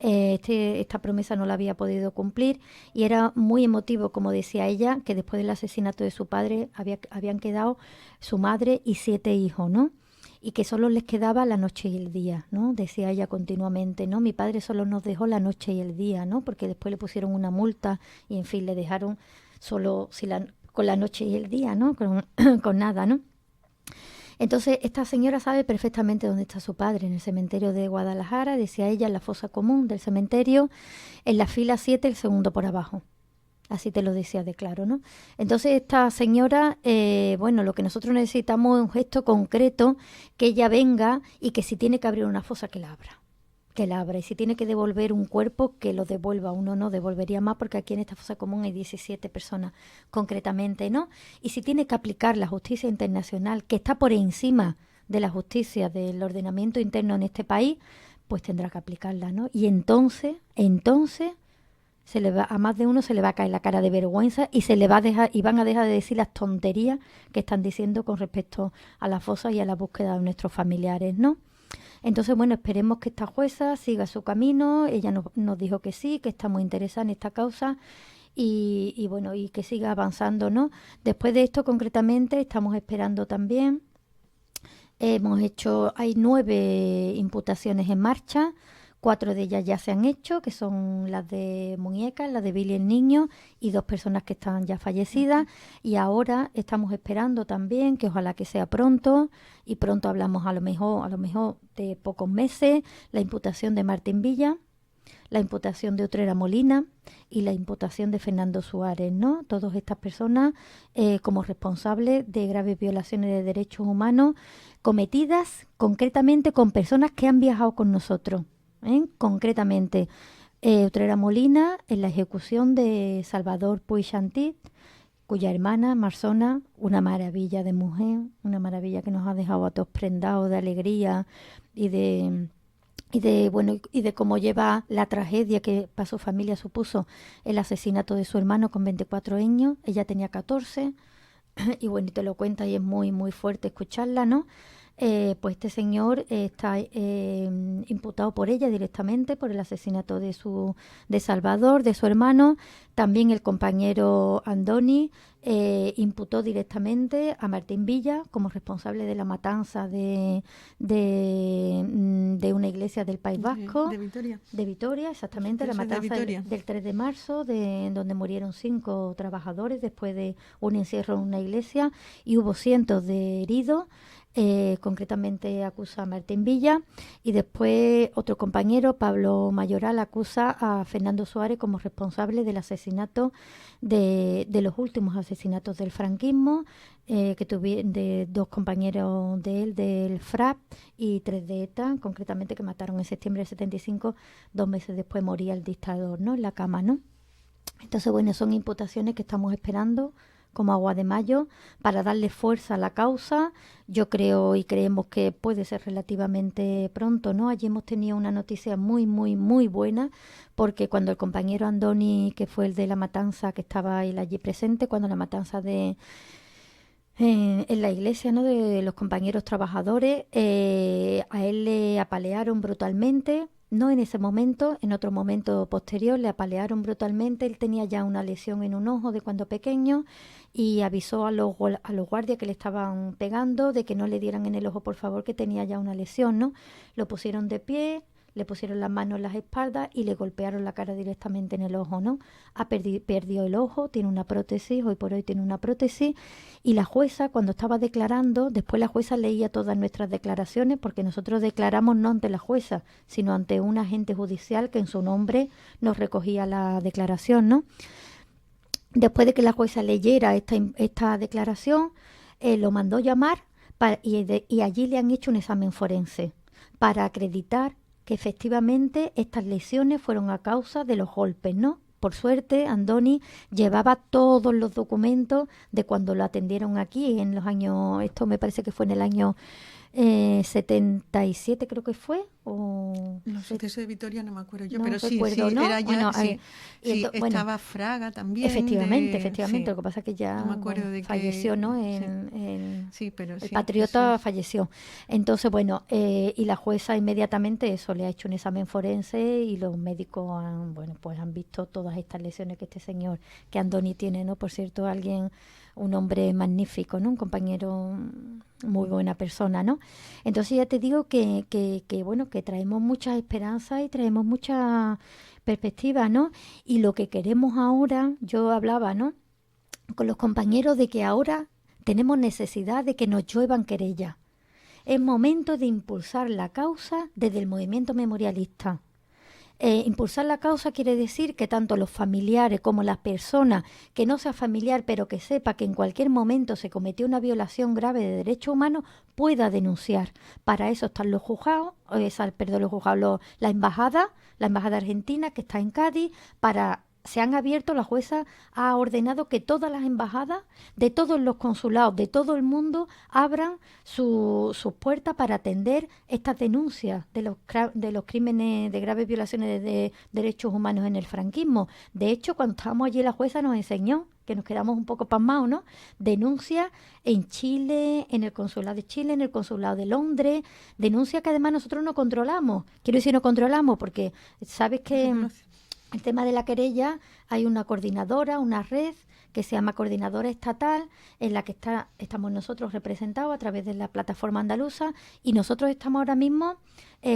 S2: Esta promesa no la había podido cumplir, y era muy emotivo, como decía ella, que después del asesinato de su padre habían quedado su madre y 7 hijos, ¿no? Y que solo les quedaba la noche y el día, ¿no? Decía ella continuamente, ¿no? Mi padre solo nos dejó la noche y el día, ¿no? Porque después le pusieron una multa y, en fin, le dejaron solo con la noche y el día, ¿no? Con nada, ¿no? Entonces, esta señora sabe perfectamente dónde está su padre, en el cementerio de Guadalajara, decía ella, en la fosa común del cementerio, en la fila 7, el segundo por abajo. Así te lo decía de claro, ¿no? Entonces, esta señora, bueno, lo que nosotros necesitamos es un gesto concreto, que ella venga, y que si tiene que abrir una fosa, que la abra. Que la abra. Y si tiene que devolver un cuerpo, que lo devuelva. Uno no devolvería más, porque aquí en esta fosa común hay 17 personas concretamente, ¿no? Y si tiene que aplicar la justicia internacional, que está por encima de la justicia del ordenamiento interno en este país, pues tendrá que aplicarla, ¿no? Y entonces a más de uno se le va a caer la cara de vergüenza, y se le va a dejar, y van a dejar de decir las tonterías que están diciendo con respecto a la fosa y a la búsqueda de nuestros familiares, ¿no? Entonces, bueno, esperemos que esta jueza siga su camino. Ella nos dijo que sí, que está muy interesada en esta causa, y bueno, y que siga avanzando, ¿no? Después de esto, concretamente, estamos esperando también. Hay 9 imputaciones en marcha. 4 de ellas ya se han hecho, que son las de Muñeca, las de Billy el Niño, y 2 personas que están ya fallecidas. Y ahora estamos esperando también, que ojalá que sea pronto, y pronto hablamos a lo mejor de pocos meses, la imputación de Martín Villa, la imputación de Utrera Molina y la imputación de Fernando Suárez, ¿no? Todas estas personas como responsables de graves violaciones de derechos humanos cometidas concretamente con personas que han viajado con nosotros. Concretamente, Utrera Molina en la ejecución de Salvador Puig-Chantit, cuya hermana Marsona, una maravilla de mujer, una maravilla que nos ha dejado a todos prendados de alegría y de cómo lleva la tragedia que para su familia supuso el asesinato de su hermano con 24 años. Ella tenía 14, y bueno, y te lo cuenta, y es muy, muy fuerte escucharla, ¿no? Pues este señor está imputado por ella directamente por el asesinato de Salvador, de su hermano. También el compañero Andoni imputó directamente a Martín Villa como responsable de la matanza de una iglesia del País Vasco.
S1: De Vitoria.
S2: De Vitoria, exactamente, la matanza del 3 de marzo, donde murieron 5 trabajadores después de un encierro en una iglesia, y hubo cientos de heridos. concretamente acusa a Martín Villa, y después otro compañero, Pablo Mayoral, acusa a Fernando Suárez como responsable del asesinato de los últimos asesinatos del franquismo, que tuvieron de dos compañeros de él del FRAP y 3 de ETA, concretamente, que mataron en septiembre del 75, 2 meses después moría el dictador, ¿no?, en la cama, ¿no? Entonces, bueno, son imputaciones que estamos esperando como agua de mayo para darle fuerza a la causa. Yo creo y creemos que puede ser relativamente pronto, ¿no? Allí hemos tenido una noticia muy, muy, muy buena, porque cuando el compañero Andoni, que fue el de la matanza, que estaba él allí presente, cuando la matanza en la iglesia, ¿no?, de los compañeros trabajadores, a él le apalearon brutalmente. No en ese momento, en otro momento posterior le apalearon brutalmente. Él tenía ya una lesión en un ojo de cuando pequeño y avisó a los guardias que le estaban pegando de que no le dieran en el ojo, por favor, que tenía ya una lesión, ¿no? Lo pusieron de pie, le pusieron las manos en las espaldas y le golpearon la cara directamente en el ojo, ¿no? Perdió el ojo, tiene una prótesis, hoy por hoy tiene una prótesis, y la jueza, cuando estaba declarando, después la jueza leía todas nuestras declaraciones, porque nosotros declaramos no ante la jueza, sino ante un agente judicial que en su nombre nos recogía la declaración, ¿no? Después de que la jueza leyera esta declaración, lo mandó llamar y allí le han hecho un examen forense para acreditar que efectivamente estas lesiones fueron a causa de los golpes, ¿no? Por suerte, Andoni llevaba todos los documentos de cuando lo atendieron aquí en los años, esto me parece que fue en el año 77, creo que fue, o
S1: los sucesos de Vitoria no me acuerdo yo,
S2: no
S1: pero
S2: recuerdo,
S1: sí,
S2: ¿no?
S1: era ya,
S2: Bueno,
S1: sí, sí,
S2: bueno,
S1: estaba Fraga también.
S2: efectivamente,
S1: Sí,
S2: lo que pasa es que ya
S1: no me acuerdo
S2: bueno,
S1: de
S2: falleció,
S1: que,
S2: ¿no?
S1: sí, pero
S2: El
S1: sí,
S2: patriota
S1: eso
S2: falleció. Entonces, bueno, y la jueza inmediatamente eso le ha hecho un examen forense y los médicos han, bueno, pues han visto todas estas lesiones que este señor, que Andoni tiene, ¿no? Por cierto, un hombre magnífico, ¿no? Un compañero, muy buena persona, ¿no? Entonces ya te digo que bueno, que traemos muchas esperanzas y traemos mucha perspectiva, ¿no? Y lo que queremos ahora, yo hablaba, ¿no?, con los compañeros, de que ahora tenemos necesidad de que nos lluevan querellas. Es momento de impulsar la causa desde el movimiento memorialista. Impulsar la causa quiere decir que tanto los familiares como las personas que no sea familiar, pero que sepa que en cualquier momento se cometió una violación grave de derechos humanos, pueda denunciar. Para eso están los juzgados, la embajada argentina, que está en Cádiz. Se han abierto, la jueza ha ordenado que todas las embajadas de todos los consulados de todo el mundo abran sus puertas para atender estas denuncias de los crímenes de graves violaciones de derechos humanos en el franquismo. De hecho, cuando estábamos allí, la jueza nos enseñó, que nos quedamos un poco pasmados, ¿no?, denuncias en Chile, en el consulado de Chile, en el consulado de Londres, denuncias que además nosotros no controlamos. Quiero decir, no controlamos porque sabes que el tema de la querella, hay una coordinadora, una red que se llama Coordinadora Estatal, en la que estamos nosotros representados a través de la plataforma andaluza, y nosotros estamos ahora mismo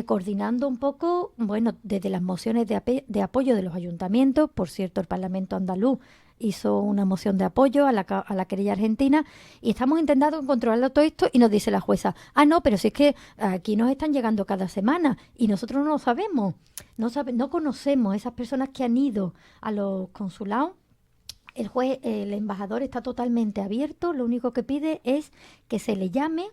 S2: coordinando un poco, bueno, desde las mociones de apoyo de los ayuntamientos. Por cierto, el Parlamento andaluz hizo una moción de apoyo a la querella argentina, y estamos intentando controlarlo todo esto, y nos dice la jueza, no, pero si es que aquí nos están llegando cada semana y nosotros no lo sabemos, no conocemos esas personas que han ido a los consulados. El embajador está totalmente abierto, lo único que pide es que se le llame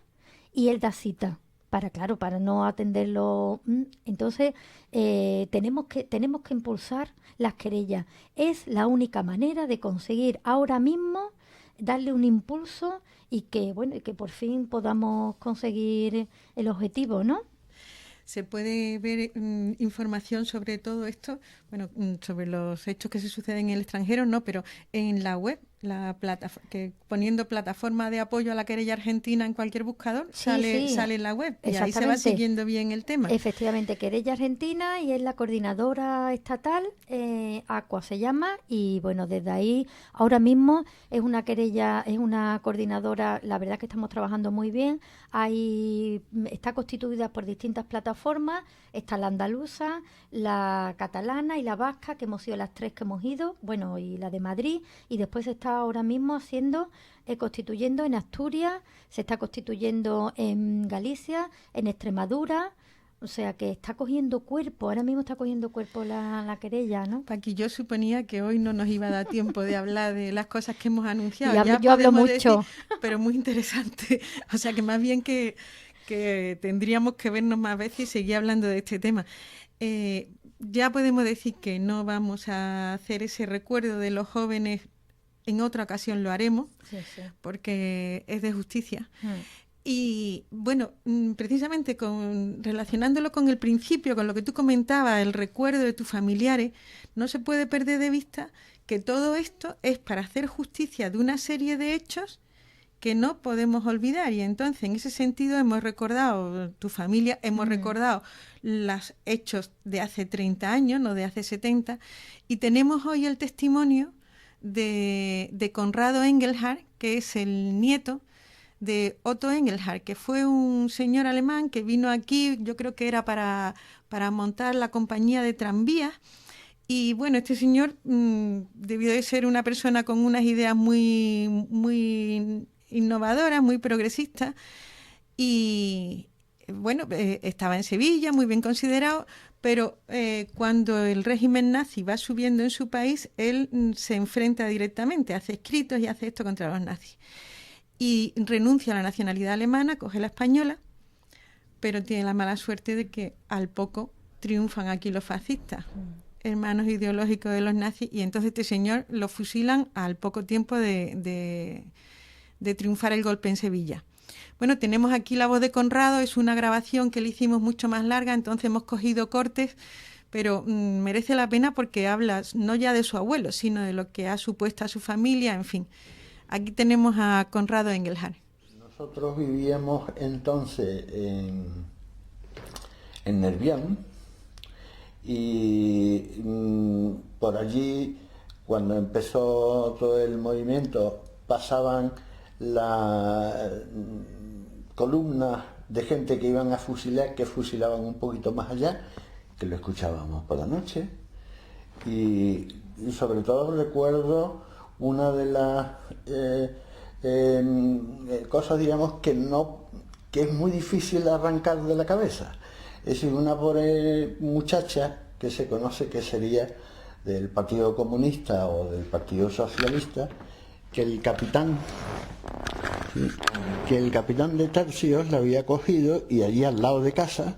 S2: y él da cita, para no atenderlo. Entonces, tenemos que impulsar las querellas. Es la única manera de conseguir ahora mismo darle un impulso y que por fin podamos conseguir el objetivo, ¿no?
S1: Se puede ver información sobre todo esto, sobre los hechos que se suceden en el extranjero, no, pero en la web, poniendo plataforma de apoyo a la querella argentina en cualquier buscador, sale en la web, y ahí se va siguiendo bien el tema.
S2: Efectivamente, querella argentina, y es la coordinadora estatal, ACUA se llama, y bueno, desde ahí ahora mismo es una coordinadora, la verdad que estamos trabajando muy bien. Está constituida por distintas plataformas, está la andaluza, la catalana y la vasca, que hemos sido las 3 que hemos ido, y la de Madrid, y después está está ahora mismo constituyendo en Asturias, se está constituyendo en Galicia, en Extremadura. O sea, que está cogiendo cuerpo, ahora mismo está cogiendo cuerpo la querella, ¿no?
S1: Paqui, yo suponía que hoy no nos iba a dar tiempo de hablar de las cosas que hemos anunciado.
S2: Yo hablo mucho.
S1: Decir, pero muy interesante. O sea, que más bien que tendríamos que vernos más veces y seguir hablando de este tema. Ya podemos decir que no vamos a hacer ese recuerdo de los jóvenes, en otra ocasión lo haremos, sí. Porque es de justicia. Y bueno, precisamente relacionándolo con el principio, con lo que tú comentabas, el recuerdo de tus familiares, no se puede perder de vista que todo esto es para hacer justicia de una serie de hechos que no podemos olvidar. Y entonces, en ese sentido, hemos recordado tu familia, hemos recordado los hechos de hace 30 años, no de hace 70, y tenemos hoy el testimonio de Conrado Engelhardt, que es el nieto de Otto Engelhardt, que fue un señor alemán que vino aquí, yo creo que era para montar la compañía de tranvías. Y bueno, este señor debió de ser una persona con unas ideas muy, muy innovadoras, muy progresistas. Y bueno, estaba en Sevilla, muy bien considerado, pero cuando el régimen nazi va subiendo en su país, él se enfrenta directamente, hace escritos y hace esto contra los nazis. Y renuncia a la nacionalidad alemana, coge la española, pero tiene la mala suerte de que al poco triunfan aquí los fascistas, hermanos ideológicos de los nazis, y entonces este señor lo fusilan al poco tiempo de triunfar el golpe en Sevilla. Bueno, tenemos aquí la voz de Conrado, es una grabación que le hicimos mucho más larga, entonces hemos cogido cortes, pero merece la pena porque habla no ya de su abuelo, sino de lo que ha supuesto a su familia, en fin. Aquí tenemos a Conrado Engelhardt.
S3: Nosotros vivíamos entonces en Nervión y por allí, cuando empezó todo el movimiento, pasaban las columnas de gente que iban a fusilar, que fusilaban un poquito más allá, que lo escuchábamos por la noche. Y sobre todo recuerdo una de las cosas, digamos, que es muy difícil arrancar de la cabeza. Es decir, una pobre muchacha que se conoce que sería del Partido Comunista o del Partido Socialista, que el capitán de tercios la había cogido y allí al lado de casa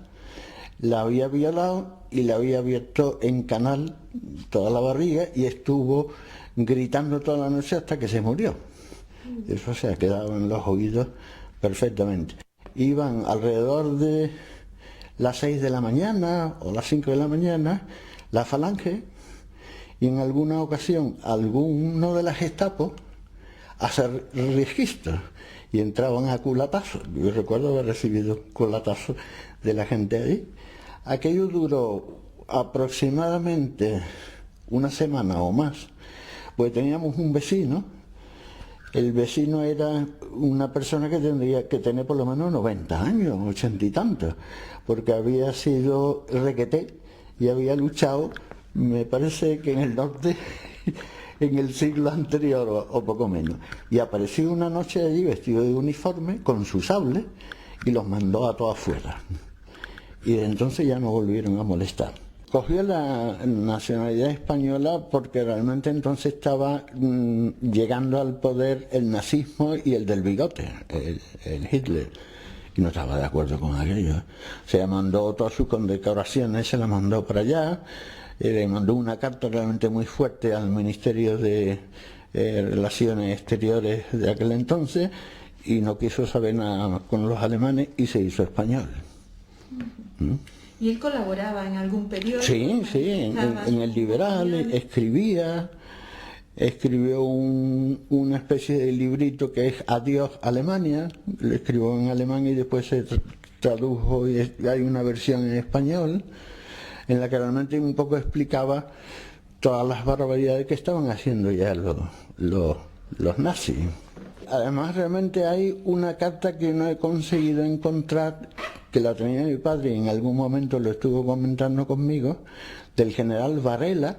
S3: la había violado y le había abierto en canal toda la barriga y estuvo gritando toda la noche hasta que se murió. Eso se ha quedado en los oídos perfectamente. Iban alrededor de las 6 de la mañana o las 5 de la mañana la Falange y en alguna ocasión alguno de las Gestapo a hacer registros y entraban a culatazos. Yo recuerdo haber recibido culatazos de la gente ahí. Aquello duró aproximadamente una semana o más. Pues teníamos un vecino, el vecino era una persona que tendría que tener por lo menos 90 años, 80 y tantos, porque había sido requeté y había luchado, me parece que en el norte, en el siglo anterior o poco menos. Y apareció una noche allí vestido de uniforme, con su sable, y los mandó a todos afuera. Y de entonces ya no volvieron a molestar. Cogió la nacionalidad española porque realmente entonces estaba llegando al poder el nazismo y el del bigote, el Hitler, y no estaba de acuerdo con aquello. Se mandó todas sus condecoraciones, se las mandó para allá, le mandó una carta realmente muy fuerte al Ministerio de Relaciones Exteriores de aquel entonces y no quiso saber nada con los alemanes y se hizo español.
S1: ¿Y él colaboraba en algún periódico?
S3: Sí, en el Liberal, escribió una especie de librito que es Adiós Alemania, lo escribió en alemán y después se tradujo y hay una versión en español en la que realmente un poco explicaba todas las barbaridades que estaban haciendo ya los nazis. Además realmente hay una carta que no he conseguido encontrar, que la tenía mi padre y en algún momento lo estuvo comentando conmigo, del general Varela,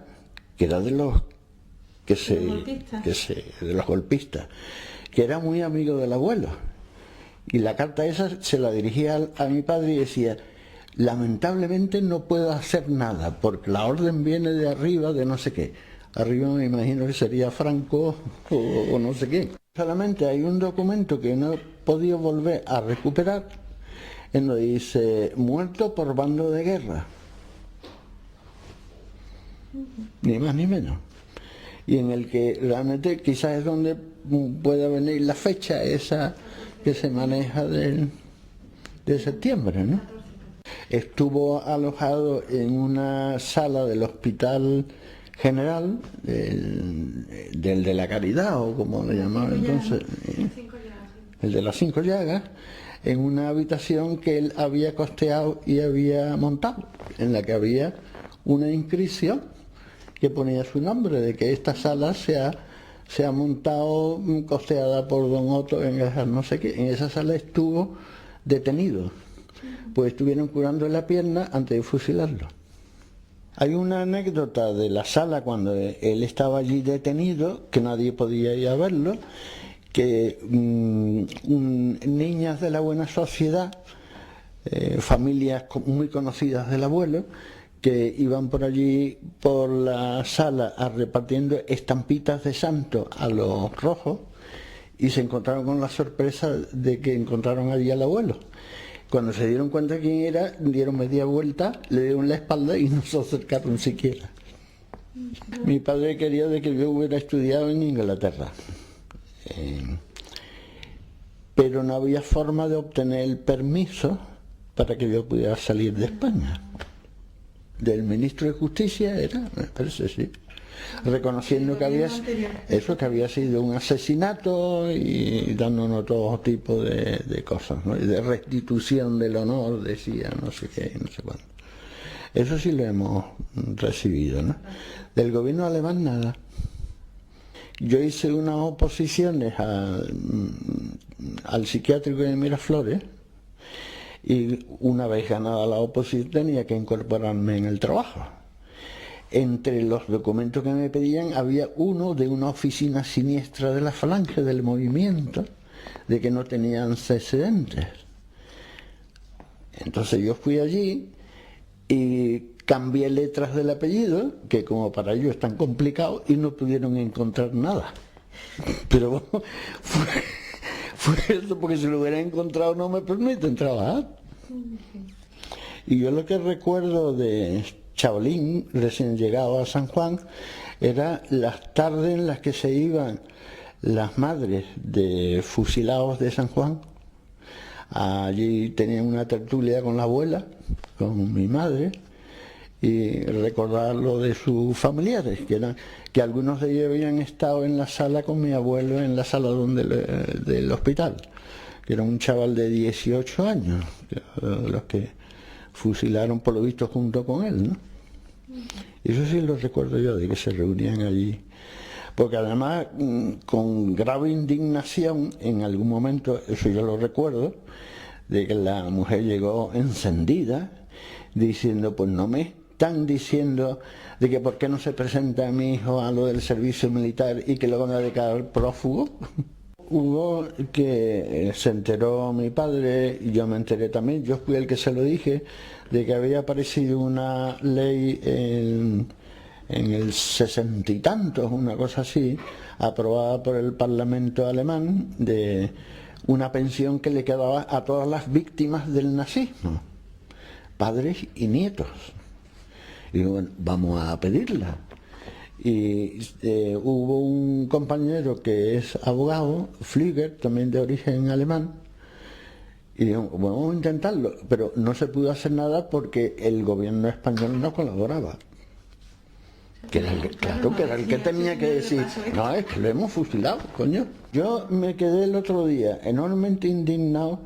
S3: que era de los de los golpistas, que era muy amigo del abuelo. Y la carta esa se la dirigía a mi padre y decía: lamentablemente no puedo hacer nada porque la orden viene de arriba, de no sé qué. Arriba me imagino que sería Franco o no sé qué. Solamente hay un documento que no he podido volver a recuperar, en donde dice: muerto por bando de guerra. Ni más ni menos. Y en el que realmente quizás es donde pueda venir la fecha esa que se maneja de septiembre, ¿no? Estuvo alojado en una sala del Hospital General, del de la Caridad, o como le llamaban entonces, el de las 5 llagas, en una habitación que él había costeado y había montado, en la que había una inscripción que ponía su nombre, de que esta sala se ha montado, costeada por don Otto en no sé qué. En esa sala estuvo detenido, pues estuvieron curando la pierna antes de fusilarlo. Hay una anécdota de la sala cuando él estaba allí detenido, que nadie podía ir a verlo, que niñas de la buena sociedad, familias muy conocidas del abuelo, que iban por allí, por la sala, repartiendo estampitas de santo a los rojos, y se encontraron con la sorpresa de que encontraron allí al abuelo. Cuando se dieron cuenta de quién era, dieron media vuelta, le dieron la espalda y no se acercaron siquiera. Mi padre quería de que yo hubiera estudiado en Inglaterra, pero no había forma de obtener el permiso para que yo pudiera salir de España. Del ministro de Justicia era, me parece, sí, reconociendo que había sido un asesinato y dándonos todo tipo de cosas, ¿no? Y de restitución del honor, decía, no sé qué, no sé cuándo. Eso sí lo hemos recibido, ¿no? Del gobierno alemán nada. Yo hice unas oposiciones al psiquiátrico de Miraflores, y una vez ganada la oposición tenía que incorporarme en el trabajo. Entre los documentos que me pedían había uno de una oficina siniestra de la Falange del movimiento, de que no tenía antecedentes. Entonces yo fui allí y cambié letras del apellido, que como para ellos es tan complicado, y no pudieron encontrar nada. Pero bueno, fue eso, porque si lo hubieran encontrado no me permiten trabajar. Y yo lo que recuerdo de chavalín, recién llegado a San Juan, era las tardes en las que se iban las madres de fusilados de San Juan. Allí tenían una tertulia con la abuela, con mi madre, y recordar lo de sus familiares, que algunos de ellos habían estado en la sala con mi abuelo, en la sala del hospital, que era un chaval de 18 años, los que fusilaron por lo visto junto con él, ¿no? Eso sí lo recuerdo yo, de que se reunían allí. Porque además, con grave indignación, en algún momento, eso yo lo recuerdo, de que la mujer llegó encendida, diciendo: pues no me están diciendo de que por qué no se presenta a mi hijo a lo del servicio militar y que lo van a declarar prófugo. Hubo que se enteró mi padre, y yo me enteré también, yo fui el que se lo dije, de que había aparecido una ley en el 60 y tantos, una cosa así, aprobada por el Parlamento alemán, de una pensión que le quedaba a todas las víctimas del nazismo, padres y nietos. Y digo, bueno, vamos a pedirla. Y hubo un compañero que es abogado, Flüger, también de origen alemán, y digo, bueno, vamos a intentarlo, pero no se pudo hacer nada porque el gobierno español no colaboraba. Que era el que tenía que decir: no, es que lo hemos fusilado, coño. Yo me quedé el otro día enormemente indignado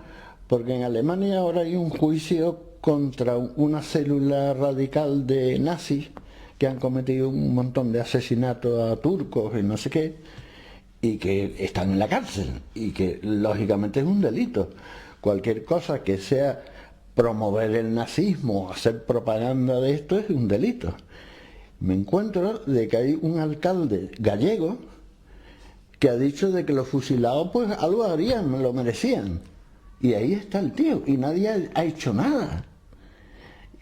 S3: porque en Alemania ahora hay un juicio contra una célula radical de nazis que han cometido un montón de asesinatos a turcos y no sé qué, y que están en la cárcel, y que lógicamente es un delito. Cualquier cosa que sea promover el nazismo, hacer propaganda de esto, es un delito. me encuentro de que hay un alcalde gallego que ha dicho de que los fusilados pues algo harían, lo merecían. Y ahí está el tío, y nadie ha hecho nada.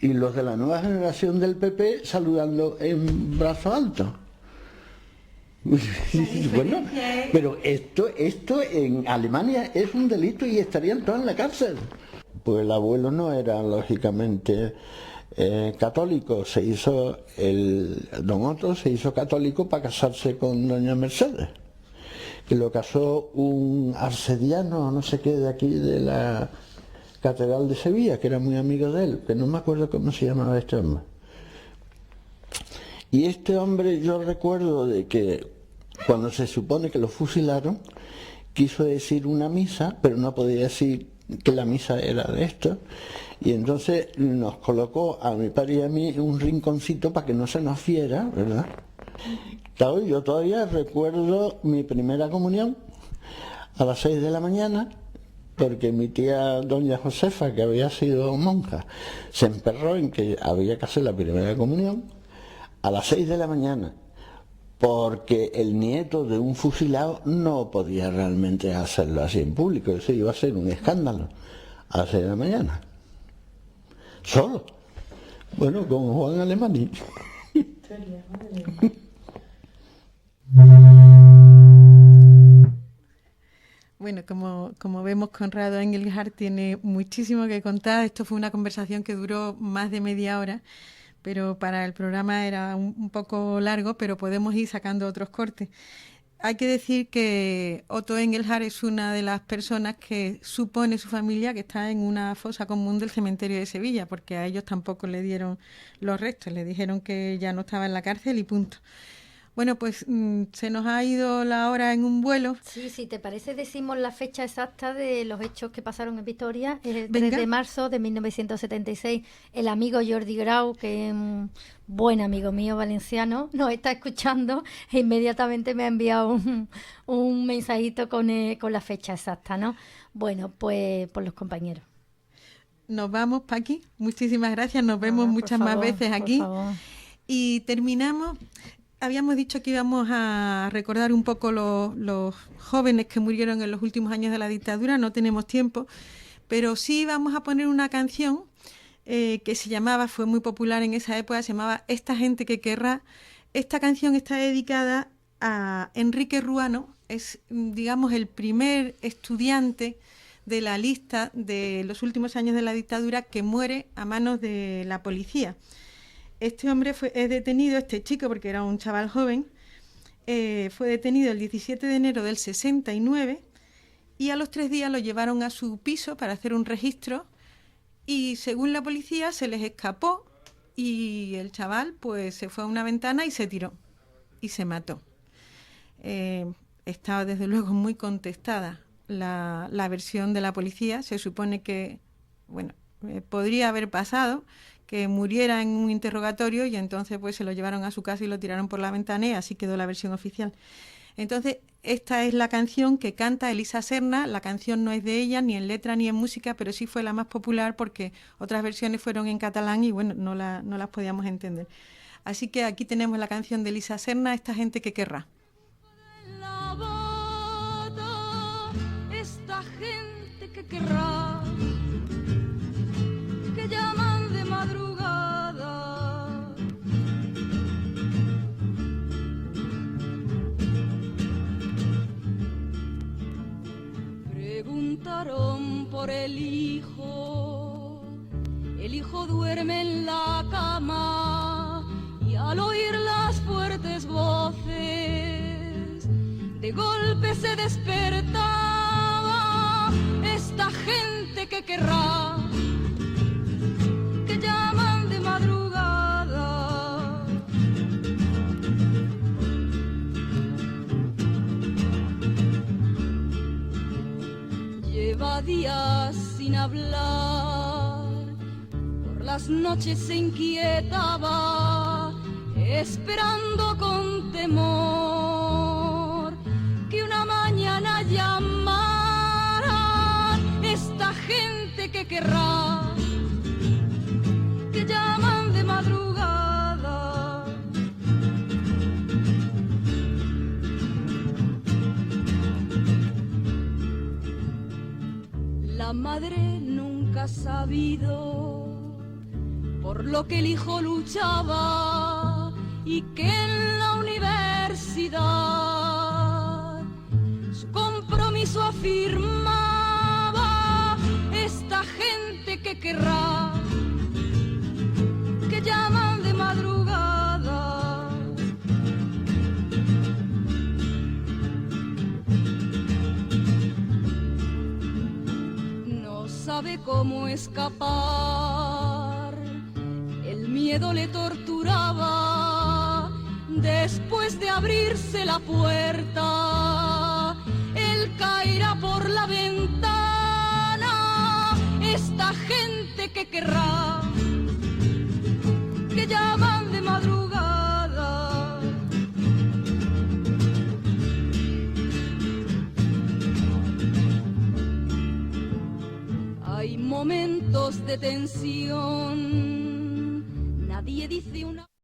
S3: Y los de la nueva generación del PP saludando en brazo alto. Bueno, pero esto en Alemania es un delito y estarían todos en la cárcel. Pues el abuelo no era lógicamente católico, don Otto se hizo católico para casarse con doña Mercedes, que lo casó un arcediano, no sé qué, de aquí de la Catedral de Sevilla, que era muy amigo de él, que no me acuerdo cómo se llamaba este hombre. Y este hombre, yo recuerdo de que cuando se supone que lo fusilaron, quiso decir una misa, pero no podía decir que la misa era de esto, y entonces nos colocó a mi padre y a mí un rinconcito para que no se nos fiera, ¿verdad? Claro, yo todavía recuerdo mi primera comunión a las 6 de la mañana, porque mi tía doña Josefa, que había sido monja, se emperró en que había que hacer la primera comunión a las 6 de la mañana, porque el nieto de un fusilado no podía realmente hacerlo así en público, eso iba a ser un escándalo a las 6 de la mañana. Solo. Bueno, con Juan Alemany.
S1: Bueno, como vemos, Conrado Engelhardt tiene muchísimo que contar. Esto fue una conversación que duró más de media hora, pero para el programa era un poco largo, pero podemos ir sacando otros cortes. Hay que decir que Otto Engelhardt es una de las personas que supone su familia que está en una fosa común del cementerio de Sevilla, porque a ellos tampoco le dieron los restos, le dijeron que ya no estaba en la cárcel y punto. Bueno, pues se nos ha ido la hora en un vuelo.
S2: Sí, si te parece, decimos la fecha exacta de los hechos que pasaron en Vitoria. El 3
S1: Venga.
S2: de marzo de 1976, el amigo Jordi Grau, que es un buen amigo mío valenciano, nos está escuchando e inmediatamente me ha enviado un mensajito con la fecha exacta, ¿no? Bueno, pues por los compañeros.
S1: Nos vamos, Paqui. Muchísimas gracias. Nos vemos muchas más veces aquí. Y terminamos. Habíamos dicho que íbamos a recordar un poco los jóvenes que murieron en los últimos años de la dictadura. No tenemos tiempo, pero sí vamos a poner una canción que se llamaba, fue muy popular en esa época, se llamaba Esta gente que querrá. Esta canción está dedicada a Enrique Ruano, es, digamos, el primer estudiante de la lista de los últimos años de la dictadura que muere a manos de la policía. Este hombre es detenido, este chico, porque era un chaval joven, fue detenido el 17 de enero del 69 y a los 3 días lo llevaron a su piso para hacer un registro y según la policía se les escapó y el chaval pues se fue a una ventana y se tiró y se mató. Estaba desde luego muy contestada la versión de la policía. Se supone que, bueno, podría haber pasado que muriera en un interrogatorio y entonces pues se lo llevaron a su casa y lo tiraron por la ventana y así quedó la versión oficial. Entonces, esta es la canción que canta Elisa Serna. La canción no es de ella, ni en letra ni en música, pero sí fue la más popular porque otras versiones fueron en catalán y bueno, no las podíamos entender. Así que aquí tenemos la canción de Elisa Serna, Esta gente que querrá.
S4: Esta gente que querrá, que llaman de madrugada, preguntaron por el hijo duerme en la cama y al oír las fuertes voces de golpe se despertaba. Esta gente que querrá, que llaman de madrugada, lleva días sin hablar, por las noches se inquietaba, esperando con temor que una mañana llamara. Esta gente que querrá, que llaman de madrugada, la madre nunca ha sabido por lo que el hijo luchaba y que en la universidad su compromiso afirmaba. Esta gente que querrá, que llaman de madrugada, no sabe cómo escapar, el miedo le torturaba. Después de abrirse la puerta, él caerá por la ventana. Esta gente que querrá, que llaman de madrugada, hay momentos de tensión